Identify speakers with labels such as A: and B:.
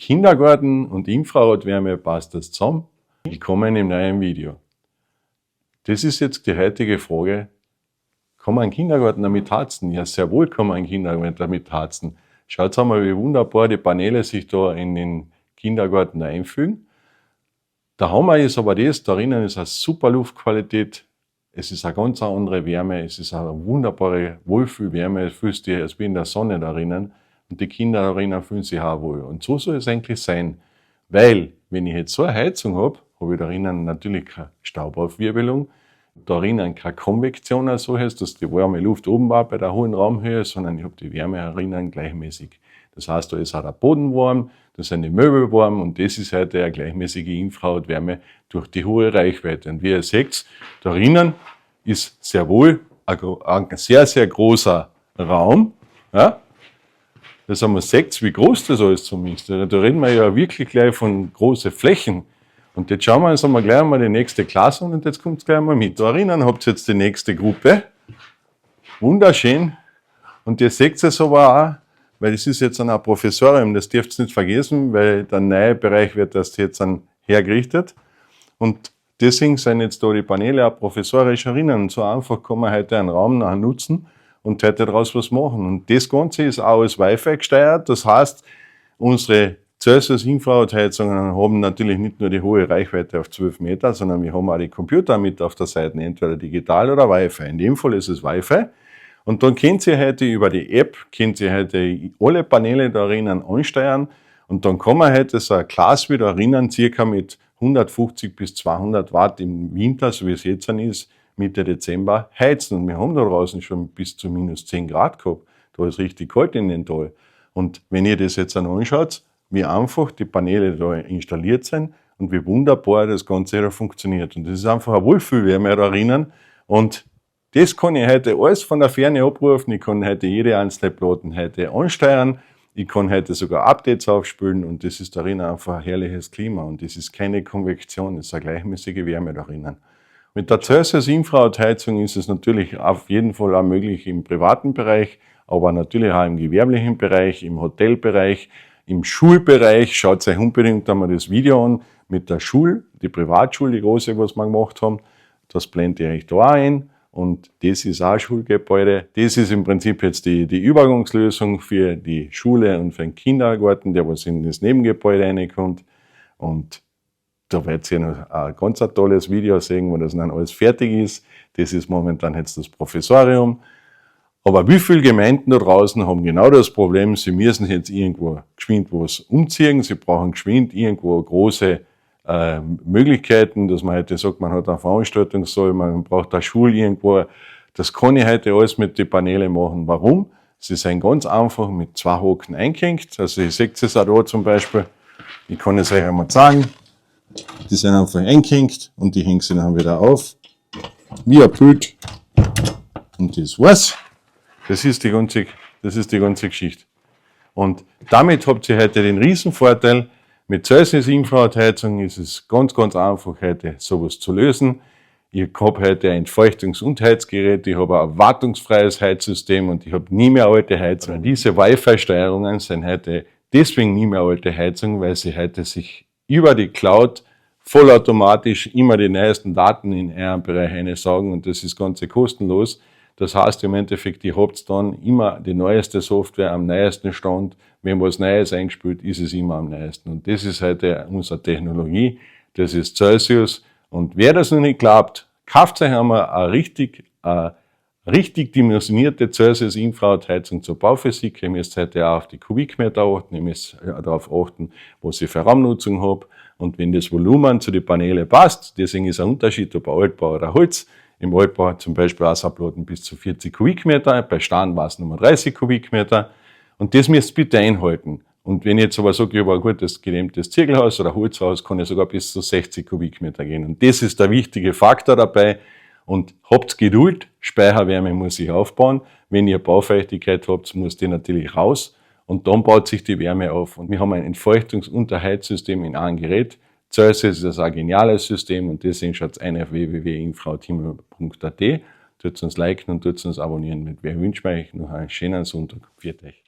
A: Kindergarten und Infrarotwärme, passt das zusammen? Willkommen im neuen Video. Das ist jetzt die heutige Frage, kann man einen Kindergarten damit heizen? Ja, sehr wohl kann man einen Kindergarten damit heizen. Schaut einmal, wie wunderbar die Paneele sich da in den Kindergarten einfügen. Der Hammer ist aber das, drinnen ist eine super Luftqualität, es ist eine ganz andere Wärme, es ist eine wunderbare Wohlfühlwärme, es fühlt sich als wie in der Sonne drinnen und die Kinder drinnen fühlen sich auch wohl. Und so soll es eigentlich sein, weil wenn ich jetzt so eine Heizung habe ich drinnen natürlich keine Staubaufwirbelung, drinnen keine Konvektion als solches, dass die warme Luft oben war bei der hohen Raumhöhe, sondern ich habe die Wärme drinnen gleichmäßig. Das heißt, da ist auch der Boden warm, da sind die Möbel warm und das ist halt eine gleichmäßige Infrarotwärme durch die hohe Reichweite. Und wie ihr seht, drinnen ist sehr wohl ein sehr, sehr großer Raum. Ja? Das haben wir seht, wie groß das alles zumindest. Da reden wir ja wirklich gleich von großen Flächen. Und jetzt schauen wir uns einmal gleich mal die nächste Klasse an und jetzt kommt es gleich mal mit. Da drinnen habt ihr jetzt die nächste Gruppe. Wunderschön. Und ihr seht es aber auch, weil das ist jetzt ein Professorium, das dürft ihr nicht vergessen, weil der neue Bereich wird erst jetzt hergerichtet. Und deswegen sind jetzt da die Paneele auch professorisch erinnern. Und so einfach kann man heute einen Raum nachher nutzen und heute daraus was machen. Und das Ganze ist auch als Wi-Fi gesteuert. Das heißt, unsere Celsius-Infrarotheizungen haben natürlich nicht nur die hohe Reichweite auf 12 Meter, sondern wir haben auch die Computer mit auf der Seite, entweder digital oder Wi-Fi. In dem Fall ist es Wi-Fi. Und dann könnt ihr heute über die App, alle Paneele da drinnen ansteuern und dann kann man heute so ein Glas wieder drinnen circa mit 150 bis 200 Watt im Winter, so wie es jetzt ist, Mitte Dezember heizen. Und wir haben da draußen schon bis zu minus 10 Grad gehabt. Da ist richtig kalt in den Tal. Und wenn ihr das jetzt anschaut, wie einfach die Paneele da installiert sind und wie wunderbar das Ganze da funktioniert. Und das ist einfach eine Wohlfühlwärme da drinnen und das kann ich heute alles von der Ferne abrufen. Ich kann heute jede einzelne Platten heute ansteuern. Ich kann heute sogar Updates aufspülen und das ist darin einfach ein herrliches Klima und das ist keine Konvektion, das ist eine gleichmäßige Wärme darin. Mit der Celsius Infrarotheizung ist es natürlich auf jeden Fall auch möglich im privaten Bereich, aber natürlich auch im gewerblichen Bereich, im Hotelbereich, im Schulbereich. Schaut euch unbedingt einmal das Video an mit der Schule, die Privatschule, die große, was wir gemacht haben. Das blende ich euch da ein. Und das ist auch ein Schulgebäude. Das ist im Prinzip jetzt die Übergangslösung für die Schule und für den Kindergarten, der was in das Nebengebäude reinkommt. Und da werdet ihr noch ein ganz tolles Video sehen, wo das dann alles fertig ist. Das ist momentan jetzt das Professorium. Aber wie viele Gemeinden da draußen haben genau das Problem, sie müssen jetzt irgendwo geschwind was umziehen, sie brauchen geschwind irgendwo große Möglichkeiten, dass man heute sagt, man hat eine Veranstaltungssaal, man braucht eine Schule irgendwo. Das kann ich heute alles mit den Paneelen machen. Warum? Sie sind ganz einfach mit 2 Haken eingehängt. Also ihr seht es auch da zum Beispiel. Ich kann es euch einmal zeigen. Die sind einfach eingehängt und die hängen sie dann wieder auf. Wie ein Bild. Und das war's. Das ist die ganze Geschichte. Und damit habt ihr heute den Riesenvorteil. Mit Celsius Infrarotheizung ist es ganz, ganz einfach, heute sowas zu lösen. Ich habe heute ein Entfeuchtungs- und Heizgerät, ich habe ein wartungsfreies Heizsystem und ich habe nie mehr alte Heizungen. Diese Wi-Fi-Steuerungen sind heute deswegen nie mehr alte Heizungen, weil sie heute sich über die Cloud vollautomatisch immer die neuesten Daten in eurem Bereich einsaugen und das ist Ganze kostenlos. Das heißt im Endeffekt, ihr habt dann immer die neueste Software am neuesten Stand. Wenn was Neues eingespielt, ist es immer am neuesten. Und das ist heute unsere Technologie. Das ist Celsius. Und wer das noch nicht glaubt, kauft euch einmal eine richtig dimensionierte Celsius Infrarotheizung zur Bauphysik. Ihr müsst heute auch auf die Kubikmeter achten. Ihr müsst darauf achten, was ich für Raumnutzung habe. Und wenn das Volumen zu den Paneelen passt, deswegen ist ein Unterschied, ob Altbau oder Holz. Im Altbau zum Beispiel Wasserplatten bis zu 40 Kubikmeter, bei Stein war es nur 30 Kubikmeter. Und das müsst ihr bitte einhalten. Und wenn ich jetzt aber sage, ich habe ein gutes gedämmtes Ziegelhaus oder Holzhaus, kann ich sogar bis zu 60 Kubikmeter gehen. Und das ist der wichtige Faktor dabei. Und habt Geduld, Speicherwärme muss sich aufbauen. Wenn ihr Baufeuchtigkeit habt, muss die natürlich raus. Und dann baut sich die Wärme auf. Und wir haben ein Entfeuchtungs- und Heizsystem in einem Gerät. Celsius ist ein geniales System und deswegen schaut ein auf www.infrarotheizung.at. Tut uns liken und tut uns abonnieren. Wir wünschen euch noch einen schönen Sonntag. Pfiat euch.